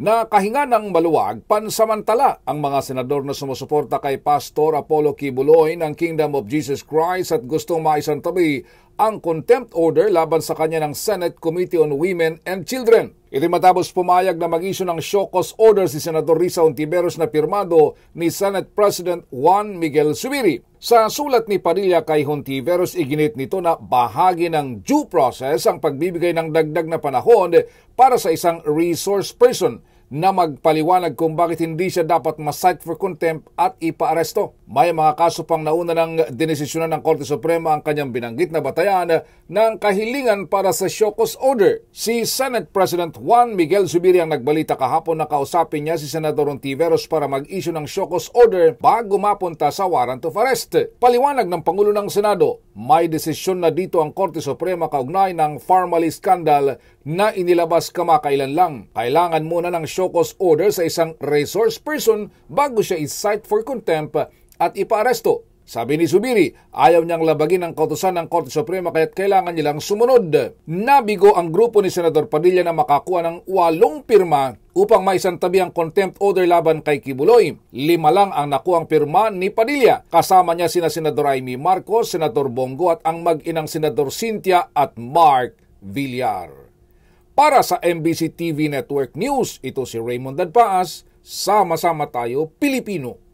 Nakahinga ng maluwag pansamantala ang mga senador na sumusuporta kay Pastor Apollo Kibuloy ng Kingdom of Jesus Christ at gustong maisantabi ang contempt order laban sa kanya ng Senate Committee on Women and Children. Ito matapos pumayag na mag-issue ng show cause order si Senador Risa Hontiveros na pirmado ni Senate President Juan Miguel Zubiri. Sa sulat ni Padilla kay Hontiveros, iginit nito na bahagi ng due process ang pagbibigay ng dagdag na panahon para sa isang resource person na magpaliwanag kung bakit hindi siya dapat ma-cite for contempt at ipaaresto. May mga kaso pang nauna ng dinesisyonan ng Korte Suprema ang kanyang binanggit na batayan ng kahilingan para sa show cause order. Si Senate President Juan Miguel Zubiri ang nagbalita kahapon na kausapin niya si Senador Hontiveros para mag-issue ng show cause order bago mapunta sa warrant of arrest. Paliwanag ng Pangulo ng Senado, may desisyon na dito ang Korte Suprema kaugnay ng Pharmaly scandal na inilabas kamakailan lang. Kailangan muna ng show cause order sa isang resource person bago siya i-cite for contempt at ipaaresto. Sabi ni Zubiri, ayaw niyang labagin ang kautusan ng Korte Suprema kaya't kailangan nilang sumunod. Nabigo ang grupo ni Senador Padilla na makakuha ng 8 pirma upang maisantabi ang contempt order laban kay Kibuloy. 5 lang ang nakuhang pirma ni Padilla. Kasama niya sina Senador Amy Marcos, Senador Bongo at ang mag-inang Senador Cynthia at Mark Villar. Para sa MBC TV Network News, ito si Raymond Dadpaas. Sama-sama tayo, Pilipino.